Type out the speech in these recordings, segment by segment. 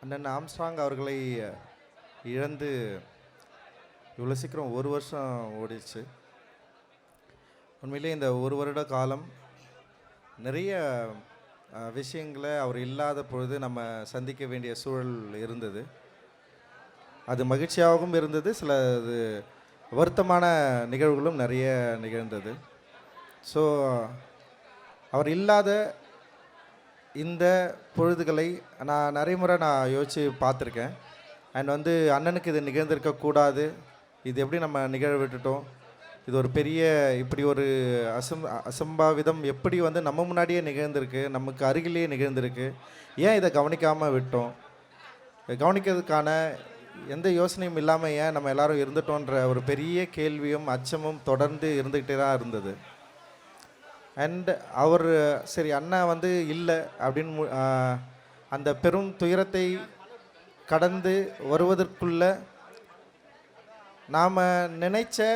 அண்ணன் ஆம்ஸ்ட்ராங் அவர்களை இழந்து இவ்வளோ சீக்கிரம் ஒரு வருஷம் ஓடிடுச்சு. உண்மையிலே இந்த ஒரு வருட காலம் நிறைய விஷயங்களை அவர் இல்லாத பொழுது நம்ம சந்திக்க வேண்டிய சூழல் இருந்தது. அது மகிழ்ச்சியாகவும் இருந்தது, சில இது வருத்தமான நிகழ்வுகளும் நிறைய நிகழ்ந்தது. ஸோ அவர் இல்லாத இந்த பொழுதுகளை நான் நிறைய முறை யோசித்து பார்த்துருக்கேன். அண்ட் அண்ணனுக்கு இது நிகழ்ந்திருக்கக்கூடாது, இது எப்படி நம்ம நிகழ விட்டுட்டோம், இது ஒரு பெரிய இப்படி ஒரு அசம்பாவிதம் எப்படி நம்ம முன்னாடியே நிகழ்ந்திருக்கு, நமக்கு அருகிலேயே நிகழ்ந்திருக்கு, ஏன் இதை கவனிக்காமல் விட்டோம், கவனிக்கிறதுக்கான எந்த யோசனையும் இல்லாமல் ஏன் நம்ம எல்லாரும் இருந்துட்டோன்ற ஒரு பெரிய கேள்வியும் அச்சமும் தொடர்ந்து இருந்துக்கிட்டே தான் இருந்தது. அண்ட் அவர் சரி அண்ணன் இல்லை அப்படின்னு அந்த பெரும் துயரத்தை கடந்து வருவதற்குள்ள நாம் நினைச்ச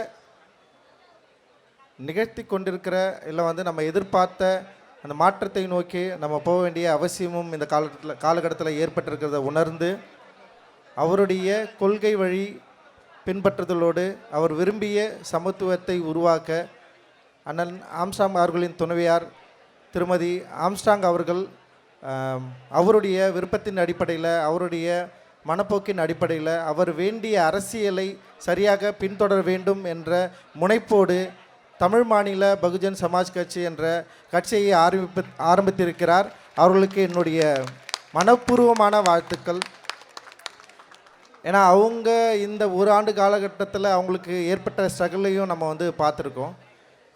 நிகழ்த்தி கொண்டிருக்கிற இல்லை நம்ம எதிர்பார்த்த அந்த மாற்றத்தை நோக்கி நம்ம போக வேண்டிய அவசியமும் இந்த காலகட்டத்தில் ஏற்பட்டிருக்கிறத உணர்ந்து அவருடைய கொள்கை வழி பின்பற்றுதலோடு அவர் விரும்பிய சமத்துவத்தை உருவாக்க அண்ணன் ஆம்ஸ்ட்ராங் அவர்களின் துணைவியார் திருமதி ஆம்ஸ்ட்ராங் அவர்கள் அவருடைய விருப்பத்தின் அடிப்படையில், அவருடைய மனப்போக்கின் அடிப்படையில் அவர் வேண்டிய அரசியலை சரியாக பின்தொடர வேண்டும் என்ற முனைப்போடு தமிழ் மாநில பகுஜன் சமாஜ் கட்சி என்ற கட்சியை ஆரம்பித்திருக்கிறார். அவர்களுக்கு என்னுடைய மனப்பூர்வமான வாழ்த்துக்கள். ஏன்னா அவங்க இந்த ஒரு ஆண்டு காலகட்டத்தில் அவங்களுக்கு ஏற்பட்ட ஸ்ட்ரகிளையும் நம்ம பார்த்துருக்கோம்.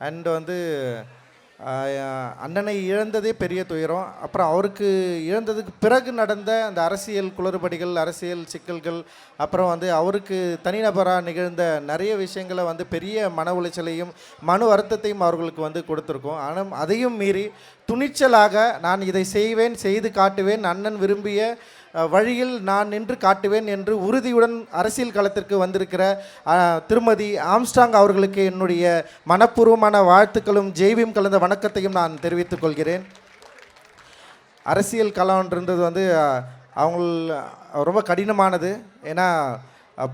அண்ட் அண்ணனை இழந்ததே பெரிய துயரம். அப்புறம் அவருக்கு இழந்ததுக்கு பிறகு நடந்த அந்த அரசியல் குளறுபடிகள், அரசியல் சிக்கல்கள், அப்புறம் அவருக்கு தனிநபராக நிகழ்ந்த நிறைய விஷயங்களை பெரிய மன உளைச்சலையும் மன வருத்தத்தையும் அவர்களுக்கு கொடுத்துருக்கோம். ஆனால் அதையும் மீறி துணிச்சலாக நான் இதை செய்வேன், செய்து காட்டுவேன், அண்ணன் விரும்பிய வழியில் நான் நின்று காட்டுவேன் என்று உறுதியுடன் அரசியல் களத்திற்கு வந்திருக்கிற திருமதி ஆம்ஸ்ட்ராங் அவர்களுக்கு என்னுடைய மனப்பூர்வமான வாழ்த்துக்களும் ஜெய்பீம் கலந்த வணக்கத்தையும் நான் தெரிவித்துக் கொள்கிறேன். அரசியல் களம்ன்றது அவங்க ரொம்ப கடினமானது. ஏன்னா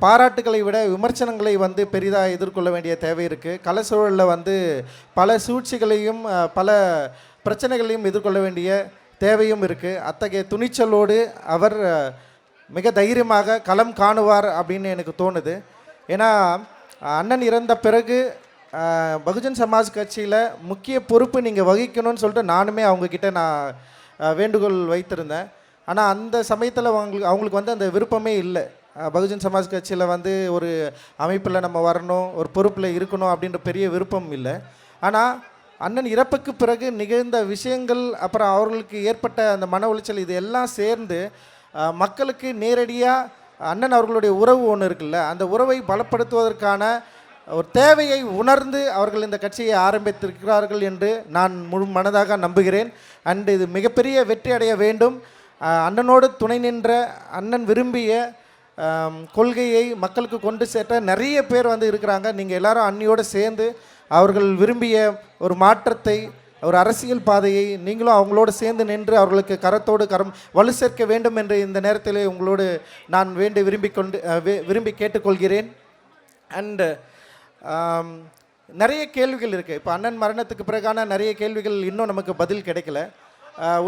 பாராட்டுகளை விட விமர்சனங்களை பெரிதாக எதிர்கொள்ள வேண்டிய தேவை இருக்குது. கள சூழலில் பல சூழ்ச்சிகளையும் பல பிரச்சனைகளையும் எதிர்கொள்ள வேண்டிய தேவையும் இருக்குது. அத்தகைய துணிச்சலோடு அவர் மிக தைரியமாக களம் காணுவார் அப்படின்னு எனக்கு தோணுது. ஏன்னா அண்ணன் இறந்த பிறகு பகுஜன் சமாஜ் கட்சியில் முக்கிய பொறுப்பு நீங்கள் வகிக்கணும்னு சொல்லிட்டு நானுமே அவங்கக்கிட்ட நான் வேண்டுகோள் வைத்திருந்தேன். ஆனால் அந்த சமயத்தில் அவங்களுக்கு அந்த விருப்பமே இல்லை. பகுஜன் சமாஜ் கட்சியில் ஒரு அமைப்பில் நம்ம வரணும், ஒரு பொறுப்பில் இருக்கணும் அப்படின்ற பெரிய விருப்பம் இல்லை. ஆனால் அண்ணன் இறப்புக்கு பிறகு நிகழ்ந்த விஷயங்கள், அப்புறம் அவர்களுக்கு ஏற்பட்ட அந்த மன உளைச்சல், இது எல்லாம் சேர்ந்து மக்களுக்கு நேரடியாக அண்ணன் அவர்களுடைய உறவு ஒன்று இருக்குல்ல, அந்த உறவை பலப்படுத்துவதற்கான ஒரு தேவையை உணர்ந்து அவர்கள் இந்த கட்சியை ஆரம்பித்திருக்கிறார்கள் என்று நான் முழு மனதாக நம்புகிறேன். அண்ட் இது மிகப்பெரிய வெற்றி அடைய வேண்டும். அண்ணனோடு துணை நின்ற, அண்ணன் விரும்பிய கொள்கையை மக்களுக்கு கொண்டு சேர்த்த நிறைய பேர் இருக்கிறாங்க. நீங்கள் எல்லாரும் அண்ணியோடு சேர்ந்து அவர்கள் விரும்பிய ஒரு மாற்றத்தை, ஒரு அரசியல் பாதையை நீங்களும் அவங்களோடு சேர்ந்து நின்று அவர்களுக்கு கரத்தோடு கரம் வலு சேர்க்க வேண்டும் என்று இந்த நேரத்தில் உங்களோடு நான் விரும்பி கேட்டுக்கொள்கிறேன். அண்டு நிறைய கேள்விகள் இருக்குது. இப்போ அண்ணன் மரணத்துக்கு பிறகான நிறைய கேள்விகள் இன்னும் நமக்கு பதில் கிடைக்கல.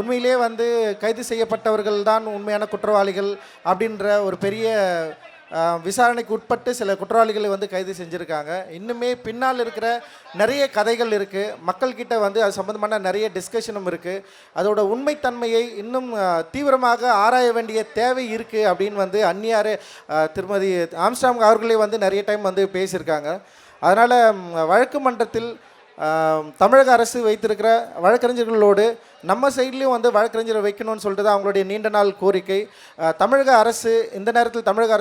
உண்மையிலே கைது செய்யப்பட்டவர்கள் தான் உண்மையான குற்றவாளிகள் அப்படின்ற ஒரு பெரிய விசாரணைக்கு உட்பட்டு சில குற்றவாளிகளை கைது செஞ்சுருக்காங்க. இன்னுமே பின்னால் இருக்கிற நிறைய கதைகள் இருக்குது. மக்கள்கிட்ட அது சம்மந்தமான நிறைய டிஸ்கஷனும் இருக்குது. அதோட உண்மைத்தன்மையை இன்னும் தீவிரமாக ஆராய வேண்டிய தேவை இருக்குது அப்படின்னு அந்நியார் திருமதி ஆம்ஸ்ட்ராங் அவர்களே நிறைய டைம் பேசியிருக்காங்க. அதனால் வழக்கு மன்றத்தில் தமிழக அரசு வைத்திருக்கிற வழக்கறிஞர்களோடு நம்ம சைட்லேயும் வழக்கறிஞரை வைக்கணும்னு சொல்லிட்டு அவங்களுடைய நீண்ட நாள் கோரிக்கை. தமிழக அரசு இந்த நேரத்தில் தமிழக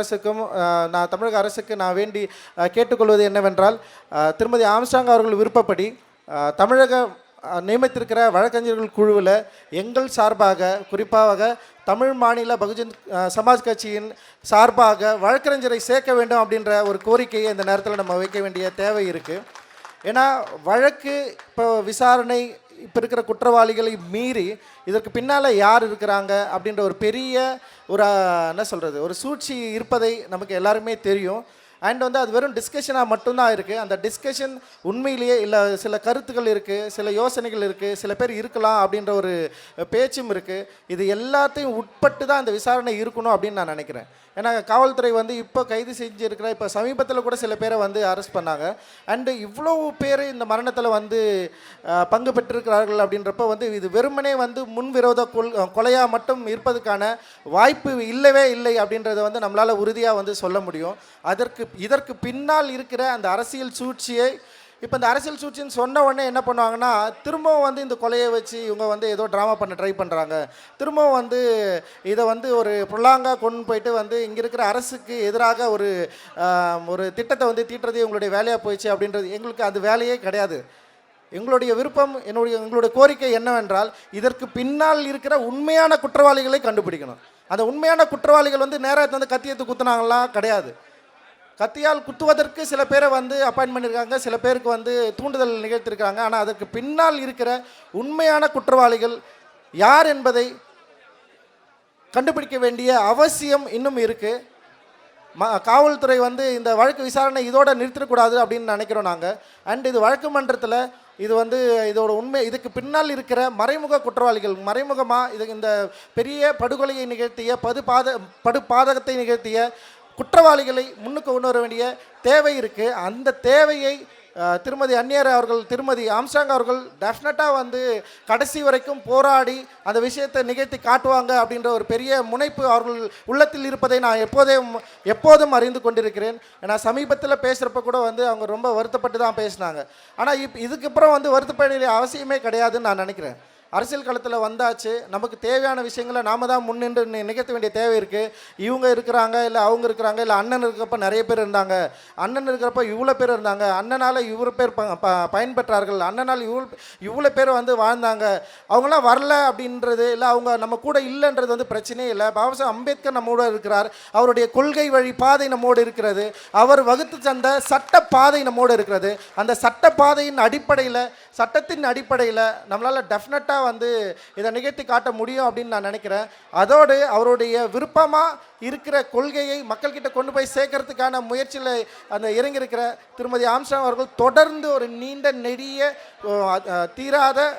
அரசுக்கு நான் வேண்டி கேட்டுக்கொள்வது என்னவென்றால், திருமதி ஆம்ஸ்ட்ராங் அவர்கள் விருப்பப்படி தமிழக நியமித்திருக்கிற வழக்கறிஞர்கள் குழுவில் எங்கள் சார்பாக, குறிப்பாக தமிழ் மாநில பகுஜன் சமாஜ் கட்சியின் சார்பாக வழக்கறிஞரை சேர்க்க வேண்டும் அப்படின்ற ஒரு கோரிக்கையை இந்த நேரத்தில் நம்ம வைக்க வேண்டிய தேவை இருக்குது. ஏன்னா வழக்கு இப்போ விசாரணை இப்போ இருக்கிற குற்றவாளிகளை மீறி இதற்கு பின்னால் யார் இருக்கிறாங்க அப்படின்ற ஒரு பெரிய ஒரு என்ன சொல்கிறது ஒரு சூழ்ச்சி இருப்பதை நமக்கு எல்லாருமே தெரியும். அண்ட் வந்து அது வெறும் டிஸ்கஷனாக மட்டும்தான் இருக்குது. அந்த டிஸ்கஷன் உண்மையிலேயே இல்லை, சில கருத்துக்கள் இருக்குது, சில யோசனைகள் இருக்குது, சில பேர் இருக்கலாம் அப்படின்ற ஒரு பேச்சும் இருக்குது. இது எல்லாத்தையும் உட்பட்டு தான் அந்த விசாரணை இருக்கணும் அப்படின்னு நான் நினைக்கிறேன். ஏன்னா காவல்துறை வந்து இப்போ கைது செஞ்சுருக்கிற இப்போ சமீபத்தில் கூட சில பேரை வந்து அரெஸ்ட் பண்ணாங்க. அண்டு இவ்வளோ பேர் இந்த மரணத்தில் வந்து பங்கு பெற்றிருக்கிறார்கள் அப்படின்றப்ப வந்து இது வெறுமனே வந்து முன்விரோத கொலையாக மட்டும் இருப்பதுக்கான வாய்ப்பு இல்லவே இல்லை அப்படின்றத வந்து நம்மளால் உறுதியாக வந்து சொல்ல முடியும். இதற்கு பின்னால் இருக்கிற அந்த அரசியல் சூழ்ச்சியை இப்போ இந்த அரசியல் சூழ்ச்சின்னு சொன்ன உடனே என்ன பண்ணுவாங்கன்னா, திரும்பவும் வந்து இந்த கொலையை வச்சு இவங்க வந்து ஏதோ ட்ராமா பண்ண ட்ரை பண்ணுறாங்க, திரும்பவும் வந்து இதை வந்து ஒரு புல்லாங்காக கொண்டு போயிட்டு வந்து இங்கே இருக்கிற அரசுக்கு எதிராக ஒரு திட்டத்தை வந்து தீட்டுறது எங்களுடைய வேலையாக போயிடுச்சு அப்படின்றது. எங்களுக்கு அது வேலையே கிடையாது. எங்களுடைய விருப்பம், எங்களுடைய கோரிக்கை என்னவென்றால், இதற்கு பின்னால் இருக்கிற உண்மையான குற்றவாளிகளை கண்டுபிடிக்கணும். அந்த உண்மையான குற்றவாளிகள் வந்து நேராக வந்து கத்தியத்து குத்துனாங்களாம் கிடையாது. கத்தியால் குத்துவதற்கு சில பேரை வந்து அப்பாயின்ட் பண்ணியிருக்காங்க, சில பேருக்கு வந்து தூண்டுதல் நிகழ்த்திருக்காங்க. ஆனால் அதற்கு பின்னால் இருக்கிற உண்மையான குற்றவாளிகள் யார் என்பதை கண்டுபிடிக்க வேண்டிய அவசியம் இன்னும் இருக்குது. காவல்துறை வந்து இந்த வழக்கு விசாரணை இதோட நிறுத்திடக்கூடாது அப்படின்னு நினைக்கிறோம் நாங்கள். அண்ட் இது வழக்கு மன்றத்தில் இது வந்து இதோட உண்மை, இதுக்கு பின்னால் இருக்கிற மறைமுக குற்றவாளிகள், மறைமுகமாக இந்த பெரிய படுகொலையை நிகழ்த்திய படுபாதகத்தை நிகழ்த்திய குற்றவாளிகளை முன்னுக்கு கொண்டு வர வேண்டிய தேவை இருக்குது. அந்த தேவையை திருமதி அந்நியர் அவர்கள், திருமதி ஆம்ஸ்ட்ராங் அவர்கள் டெஃபினட்டாக வந்து கடைசி வரைக்கும் போராடி அந்த விஷயத்தை நிகழ்த்தி காட்டுவாங்க அப்படின்ற ஒரு பெரிய முனைப்பு அவர்கள் உள்ளத்தில் இருப்பதை நான் எப்போதும் அறிந்து கொண்டிருக்கிறேன். ஏன்னா சமீபத்தில் பேசுகிறப்ப கூட வந்து அவங்க ரொம்ப வருத்தப்பட்டு தான் பேசினாங்க. ஆனால் இதுக்கப்புறம் வந்து வருத்தப்பட வேண்டிய அவசியமே கிடையாதுன்னு நான் நினைக்கிறேன். அரசியல் களத்தில் வந்தாச்சு, நமக்கு தேவையான விஷயங்களை நாம் தான் முன்னின்று நிகழ்த்த வேண்டிய தேவை இருக்குது. இவங்க இருக்கிறாங்க, இல்லை அவங்க இருக்கிறாங்க, இல்லை அண்ணன் இருக்கிறப்ப நிறைய பேர் இருந்தாங்க, அண்ணன் இருக்கிறப்ப இவ்வளோ பேர் இருந்தாங்க, அண்ணனால் இவ்வளோ பேர் பயன்பெற்றார்கள், அண்ணனால் இவ்வளோ பேர் வந்து வாழ்ந்தாங்க, அவங்களாம் வரல அப்படின்றது இல்லை, அவங்க நம்ம கூட இல்லைன்றது வந்து பிரச்சனையே இல்லை. பாபா சாஹேப் அம்பேத்கர் நம்மோடு இருக்கிறார், அவருடைய கொள்கை வழி பாதை நம்மோடு இருக்கிறது, அவர் வகுத்து தந்த சட்ட பாதை நம்மோடு இருக்கிறது. அந்த சட்ட பாதையின் அடிப்படையில், சட்டத்தின் அடிப்படையில் நம்மளால் டெஃபினட்டாக வந்து இதை நிகழ்த்தி காட்ட முடியும் அப்படின்னு நான் நினைக்கிறேன். அதோடு அவருடைய விருப்பமாக இருக்கிற கொள்கையை மக்கள்கிட்ட கொண்டு போய் சேர்க்கறதுக்கான முயற்சியில் அந்த இறங்கியிருக்கிற திருமதி ஆம்ஸ்ட்ராங் அவர்கள் தொடர்ந்து ஒரு நீண்ட நெடிய தீராத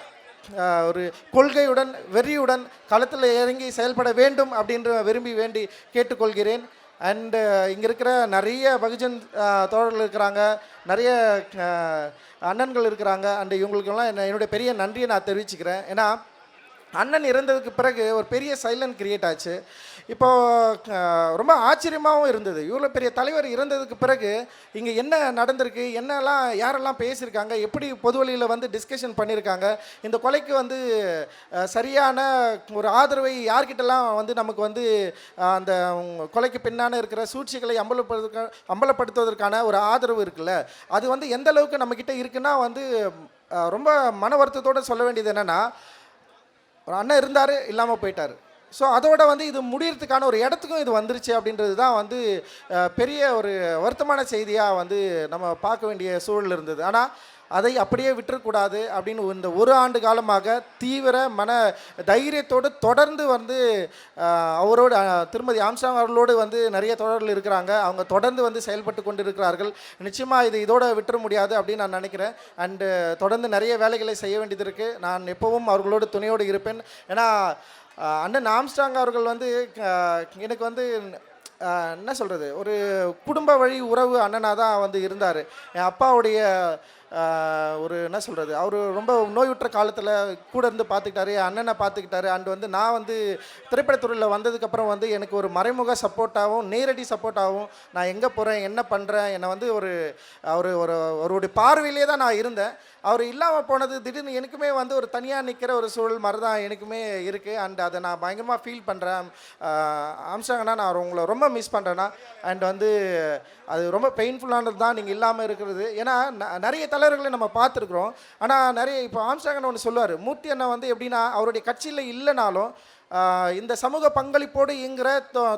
ஒரு கொள்கையுடன் வெறியுடன் களத்தில் இறங்கி செயல்பட வேண்டும் அப்படின்ற வேண்டி கேட்டுக்கொள்கிறேன். அண்டு இங்கே இருக்கிற நிறைய பகுஜன் தோழர்கள் இருக்கிறாங்க, நிறைய அண்ணன்கள் இருக்கிறாங்க. அண்டு இவங்களுக்கெல்லாம் என்னுடைய பெரிய நன்றியை நான் தெரிவிச்சுக்கிறேன். ஏன்னா அண்ணன் இறந்ததுக்கு பிறகு ஒரு பெரிய சைலண்ட் கிரியேட் ஆச்சு. இப்போது ரொம்ப ஆச்சரியமாகவும் இருந்தது. இவ்வளோ பெரிய தலைவர் இறந்ததுக்கு பிறகு இங்கே என்ன நடந்திருக்கு, என்னெல்லாம் யாரெல்லாம் பேசியிருக்காங்க, எப்படி பொது வழியில் வந்து டிஸ்கஷன் பண்ணியிருக்காங்க, இந்த கொலைக்கு வந்து சரியான ஒரு ஆதரவை யார்கிட்டலாம் வந்து நமக்கு வந்து அந்த கொலைக்கு பின்னான இருக்கிற சூழ்ச்சிகளை அம்பலப்படுத்துவதற்கான ஒரு ஆதரவு இருக்குல்ல, அது வந்து எந்த அளவுக்கு நம்மக்கிட்ட இருக்குன்னா வந்து ரொம்ப மன வருத்தத்தோடு சொல்ல வேண்டியது என்னென்னா, ஒரு அண்ணன் இருந்தார், இல்லாமல் போயிட்டார். ஸோ அதோட வந்து இது முடியறதுக்கான ஒரு இடத்துக்கும் இது வந்துருச்சு அப்படின்றது தான் வந்து பெரிய ஒரு வருத்தமான செய்தியாக வந்து நம்ம பார்க்க வேண்டிய சூழல் இருந்தது. ஆனால் அதை அப்படியே விட்டுறக்கூடாது அப்படின்னு இந்த ஒரு ஆண்டு காலமாக தீவிர மன தைரியத்தோடு தொடர்ந்து வந்து அவரோடு திருமதி ஆம்ஸ்ட்ராங் அவர்களோடு வந்து நிறைய தொடர்கள் இருக்கிறாங்க. அவங்க தொடர்ந்து வந்து செயல்பட்டு கொண்டு இருக்கிறார்கள். நிச்சயமாக இதோடு விட்டுற முடியாது அப்படின்னு நான் நினைக்கிறேன். அண்டு தொடர்ந்து நிறைய வேலைகளை செய்ய வேண்டியது இருக்குது. நான் எப்போவும் அவர்களோடு துணையோடு இருப்பேன். ஏன்னா அண்ணன் ஆம்ஸ்ட்ராங் அவர்கள் வந்து எனக்கு வந்து என்ன சொல்கிறது, ஒரு குடும்ப வழி உறவு அண்ணனாக தான் வந்து இருந்தார். என் அப்பாவுடைய ஒரு என்ன சொல்கிறது, அவர் ரொம்ப நோயுற்ற காலத்தில் கூட இருந்து பார்த்துக்கிட்டாரு, அண்ணனை பார்த்துக்கிட்டாரு. அண்ட் வந்து நான் வந்து திரைப்படத்துறையில் வந்ததுக்கப்புறம் வந்து எனக்கு ஒரு மறைமுக சப்போர்ட்டாகவும் நேரடி சப்போர்ட்டாகவும் நான் எங்கே போகிறேன், என்ன பண்ணுறேன், என்னை வந்து அவருடைய பார்வையிலே தான் நான் இருந்தேன். அவர் இல்லாமல் போனது திடீர்னு எனக்குமே வந்து ஒரு தனியாக நிற்கிற ஒரு சூழல் மாதிரி தான் எனக்குமே இருக்குது. அண்ட் அதை நான் பயங்கரமாக ஃபீல் பண்ணுறேன். ஆம்ஸ்ட்ராங்னா நான் உங்களை ரொம்ப மிஸ் பண்ணுறேன்னா. அண்ட் வந்து அது ரொம்ப பெயின்ஃபுல்லானது தான் நீங்கள் இல்லாமல் இருக்கிறது. ஏன்னா நிறைய தலைவர்களை நம்ம பார்த்துருக்குறோம். ஆனால் இப்போ ஆம்ஸ்ட்ராங்னு ஒன்று சொல்லுவார், மூர்த்தி அண்ணா வந்து எப்படின்னா அவருடைய கட்சியில் இல்லைனாலும் இந்த சமூக பங்களிப்போடு இயங்குகிற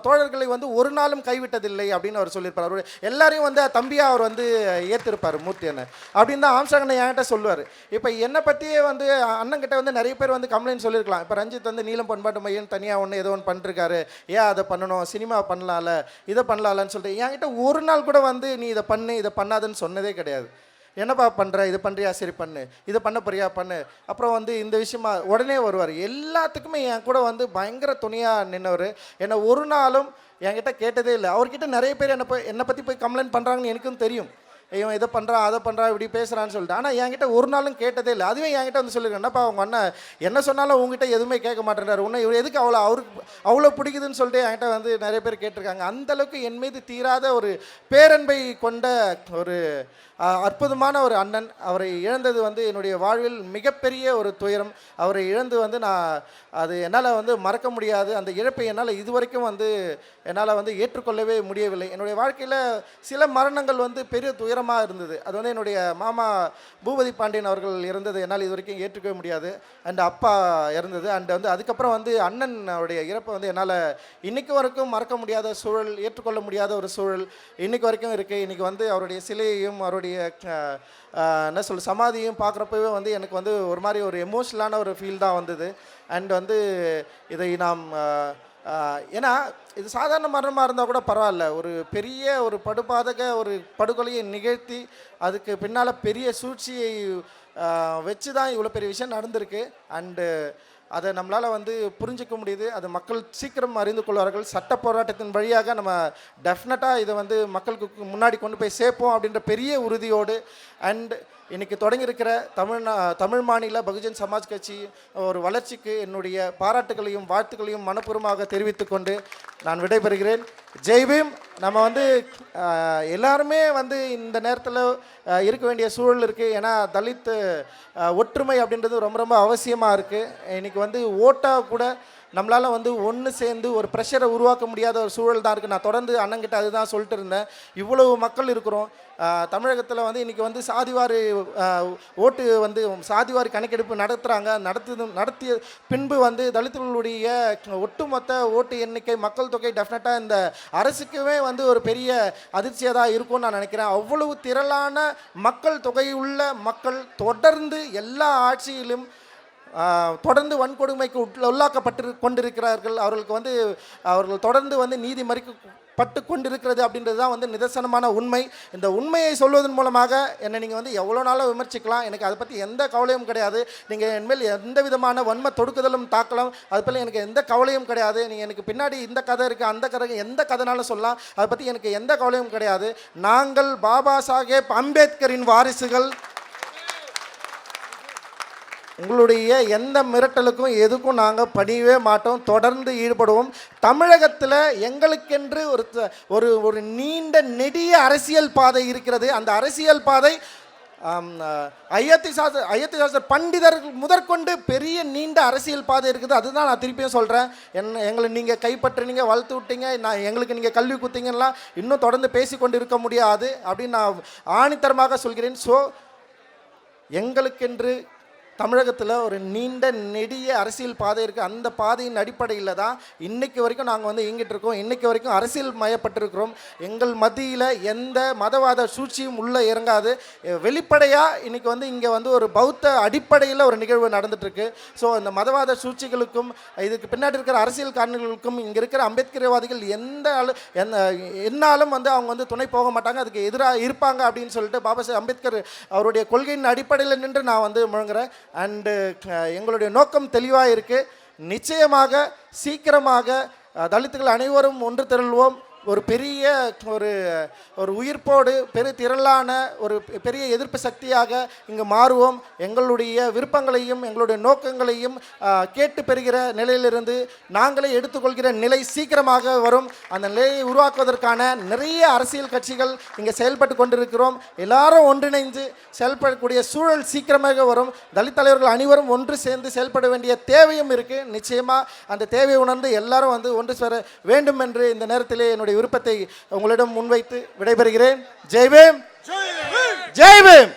தோழர்களை வந்து ஒரு நாளும் கைவிட்டதில்லை அப்படின்னு அவர் சொல்லியிருப்பார். அவர் எல்லாரையும் வந்து தம்பியாக அவர் வந்து ஏற்றிருப்பார் மூர்த்தி அண்ணன் அப்படின்னு தான் ஆம்சாங்கண்ணன் என்கிட்ட சொல்லுவார். இப்போ என்னை பற்றியே வந்து அண்ணன்கிட்ட வந்து நிறைய பேர் வந்து கம்ப்ளைண்ட் சொல்லியிருக்கலாம். இப்போ ரஞ்சித் வந்து நீலம் பண்பாட்டு மையம் தனியாக ஒன்று ஏதோ ஒன்று பண்ணிருக்காரு, ஏன் அதை பண்ணணும், சினிமா பண்ணலாம்ல, இதை பண்ணலாம்லன்னு சொல்லிட்டு என்கிட்ட ஒரு நாள் கூட வந்து நீ இதை பண்ணு இதை பண்ணாதுன்னு சொன்னதே கிடையாது. என்னப்பா பண்ணுற, இது பண்ணுறியா, சரி பண்ணு, இதை பண்ண போறியா பண்ணு, அப்புறம் வந்து இந்த விஷயமா உடனே வருவார். எல்லாத்துக்குமே என் கூட வந்து பயங்கர துணையாக நின்றவர். என்னை ஒரு நாளும் என்கிட்ட கேட்டதே இல்லை. அவர்கிட்ட நிறைய பேர் என்னை பற்றி போய் கம்ப்ளைண்ட் பண்ணுறாங்கன்னு எனக்கும் தெரியும். இவன் இதை பண்ணுறான் அதை பண்ணுறான் இப்படி பேசுகிறான்னு சொல்லிட்டு. ஆனால் என்கிட்ட ஒரு நாளும் கேட்டதே இல்லை. அதுவே என்கிட்ட வந்து சொல்லியிருக்கேன், என்னப்பா அவங்க அண்ணன் என்ன சொன்னாலும் உங்ககிட்ட எதுவுமே கேட்க மாட்டேன்றாரு, உன்னை இவர் எதுக்கு அவ்வளோ பிடிக்குதுன்னு சொல்லிட்டு என்கிட்ட வந்து நிறைய பேர் கேட்டிருக்காங்க. அந்தளவுக்கு என் மீது தீராத ஒரு பேரன்பை கொண்ட ஒரு அற்புதமான ஒரு அண்ணன். அவரை இழந்தது வந்து என்னுடைய வாழ்வில் மிகப்பெரிய ஒரு துயரம். அவரை இழந்து வந்து நான் அது என்னால் வந்து மறக்க முடியாது. அந்த இழப்பை என்னால் இதுவரைக்கும் வந்து என்னால் வந்து ஏற்றுக்கொள்ளவே முடியவில்லை. என்னுடைய வாழ்க்கையில் சில மரணங்கள் வந்து பெரிய துயரமாக இருந்தது. அது வந்து என்னுடைய மாமா பூபதி பாண்டியன் அவர்கள் இறந்தது என்னால் இது வரைக்கும் ஏற்றுக்கவே முடியாது. அண்ட் அப்பா இறந்தது. அண்ட் வந்து அதுக்கப்புறம் வந்து அண்ணனுடைய இறப்பை வந்து என்னால் இன்றைக்கு வரைக்கும் மறக்க முடியாத சூழல், ஏற்றுக்கொள்ள முடியாத ஒரு சூழல் இன்றைக்கு வரைக்கும் இருக்குது. இன்றைக்கி வந்து அவருடைய சிலையையும் அவருடைய என்ன சொல்ல சமாதியும் பார்க்குறப்பவே வந்து எனக்கு வந்து ஒரு மாதிரி ஒரு எமோஷ்னலான ஒரு ஃபீல் தான் வந்தது. அண்ட் வந்து இதை நாம் ஏன்னா இது சாதாரண மரணமாக இருந்தால் கூட பரவாயில்ல, ஒரு பெரிய ஒரு படுபாதக ஒரு படுகொலையை நிகழ்த்தி அதுக்கு பின்னால் பெரிய சூழ்ச்சியை வச்சு தான் இவ்வளோ பெரிய விஷயம் நடந்திருக்கு. அண்டு அதை நம்மளால் வந்து புரிஞ்சிக்க முடியுது. அது மக்கள் சீக்கிரம் அறிந்து கொள்வார்கள். சட்ட போராட்டத்தின் வழியாக நம்ம டெஃபினட்டாக இதை வந்து மக்களுக்கு முன்னாடி கொண்டு போய் சேர்ப்போம் அப்படின்ற பெரிய உறுதியோடு அண்ட் இன்றைக்கி தொடங்கியிருக்கிற தமிழ் மாநில பகுஜன் சமாஜ் கட்சி ஒரு வளர்ச்சிக்கு என்னுடைய பாராட்டுகளையும் வாழ்த்துக்களையும் மனப்பூர்வமாக தெரிவித்துக்கொண்டு நான் விடைபெறுகிறேன். ஜெய்பீம். நம்ம வந்து எல்லாருமே வந்து இந்த நேரத்தில் இருக்க வேண்டிய சூழல் இருக்குது. ஏன்னா தலித் ஒற்றுமை அப்படின்றது ரொம்ப ரொம்ப அவசியமாக இருக்குது. இன்றைக்கி வந்து ஓட்டாக கூட நம்மளால் வந்து ஒன்று சேர்ந்து ஒரு ப்ரெஷரை உருவாக்க முடியாத ஒரு சூழல் தான் இருக்குது. நான் தொடர்ந்து அண்ணங்கிட்ட அதுதான் சொல்லிட்டு இருந்தேன். இவ்வளவு மக்கள் இருக்கிறோம் தமிழகத்தில் வந்து இன்றைக்கி வந்து சாதிவாரி ஓட்டு வந்து சாதிவாரி கணக்கெடுப்பு நடத்திய பின்பு வந்து தலித்துகளுடைய ஒட்டுமொத்த ஓட்டு எண்ணிக்கை மக்கள் தொகை டெஃபினட்டாக இந்த அரசுக்குமே வந்து ஒரு பெரிய அதிர்ச்சியாக தான் இருக்கும்னு நான் நினைக்கிறேன். அவ்வளவு திரளான மக்கள் தொகையுள்ள மக்கள் தொடர்ந்து எல்லா ஆட்சியிலும் தொடர்ந்து வன்கொடுமைக்கு உள்ளாக்கப்பட்டு கொண்டிருக்கிறார்கள். அவர்கள் தொடர்ந்து வந்து நீதி மறிக்கப்பட்டு கொண்டிருக்கிறது அப்படின்றது தான் வந்து நிதர்சனமான உண்மை. இந்த உண்மையை சொல்வதன் மூலமாக என்னை நீங்கள் வந்து எவ்வளோ நாளாக விமர்சிக்கலாம், எனக்கு அதை பற்றி எந்த கவலையும் கிடையாது. நீங்கள் என்மேல் எந்த விதமான வன்ம தொடுக்குதலும் தாக்கலாம், அது போல் எனக்கு எந்த கவலையும் கிடையாது. நீங்கள் எனக்கு பின்னாடி இந்த கதை இருக்குது அந்த கதை எந்த கதைனாலும் சொல்லலாம், அதை பற்றி எனக்கு எந்த கவலையும் கிடையாது. நாங்கள் பாபா சாஹேப் அம்பேத்கரின் வாரிசுகள். உங்களுடைய எந்த மிரட்டலுக்கும் எதுக்கும் நாங்கள் பணியவே மாட்டோம், தொடர்ந்து ஈடுபடுவோம். தமிழகத்தில் எங்களுக்கென்று ஒரு ஒரு நீண்ட நெடிய அரசியல் பாதை இருக்கிறது. அந்த அரசியல் பாதை ஐயத்தி பண்டிதர்கள் முதற்கொண்டு பெரிய நீண்ட அரசியல் பாதை இருக்குது. அதுதான் நான் திருப்பியும் சொல்கிறேன். எங்களை நீங்கள் கைப்பற்றினீங்க, வளர்த்து விட்டீங்க, எங்களுக்கு நீங்கள் கல்வி கொடுத்தீங்கன்னா இன்னும் தொடர்ந்து பேசிக்கொண்டு இருக்க முடியாது அப்படின்னு நான் ஆணித்தரமாக சொல்கிறேன். ஸோ எங்களுக்கென்று தமிழகத்தில் ஒரு நீண்ட நெடிய அரசியல் பாதை இருக்குது. அந்த பாதையின் அடிப்படையில் தான் இன்றைக்கு வரைக்கும் நாங்கள் வந்து இயங்கிட்டு இருக்கோம். இன்றைக்கு வரைக்கும் அரசியல் மயப்பட்டிருக்கிறோம். எங்கள் மத்தியில் எந்த மதவாத சூழ்ச்சியும் உள்ளே இறங்காது. வெளிப்படையாக இன்றைக்கி வந்து இங்கே வந்து ஒரு பௌத்த அடிப்படையில் ஒரு நிகழ்வு நடந்துகிட்ருக்கு. ஸோ இந்த மதவாத சூழ்ச்சிகளுக்கும் இதுக்கு பின்னாடி இருக்கிற அரசியல் காரணங்களுக்கும் இங்கே இருக்கிற அம்பேத்கர்வாதிகள் என்னாலும் வந்து அவங்க வந்து துணை போக மாட்டாங்க, அதுக்கு எதிராக இருப்பாங்க அப்படின்னு சொல்லிட்டு பாபா சாஹேப் அம்பேத்கர் அவருடைய கொள்கையின் அடிப்படையில் நின்று நான் வந்து முழங்குறேன். அண்டு எங்களுடைய நோக்கம் தெளிவாக இருக்குது. நிச்சயமாக சீக்கிரமாக தலித்துகள் அனைவரும் ஒன்று திரள்வோம். ஒரு பெரிய ஒரு உயிர்ப்போடு திரளான ஒரு பெரிய எதிர்ப்பு சக்தியாக இங்கு மாறுவோம். எங்களுடைய விருப்பங்களையும் எங்களுடைய நோக்கங்களையும் கேட்டு பெறுகிற நிலையிலிருந்து நாங்களே எடுத்துக்கொள்கிற நிலை சீக்கிரமாக வரும். அந்த நிலையை உருவாக்குவதற்கான நிறைய அரசியல் கட்சிகள் இங்கே செயல்பட்டு கொண்டிருக்கிறோம். எல்லாரும் ஒன்றிணைந்து செயல்படக்கூடிய சூழல் சீக்கிரமாக வரும். தலித் தலைவர்கள் அனைவரும் ஒன்று சேர்ந்து செயல்பட வேண்டிய தேவையும் இருக்குது. நிச்சயமாக அந்த தேவையை உணர்ந்து எல்லாரும் வந்து ஒன்று சேர வேண்டும் என்று இந்த நேரத்திலே என்னுடைய விருப்பத்தை உங்களிடம் முன்வைத்து விடைபெறுகிறேன். ஜெய் பீம், ஜெய் பீம்.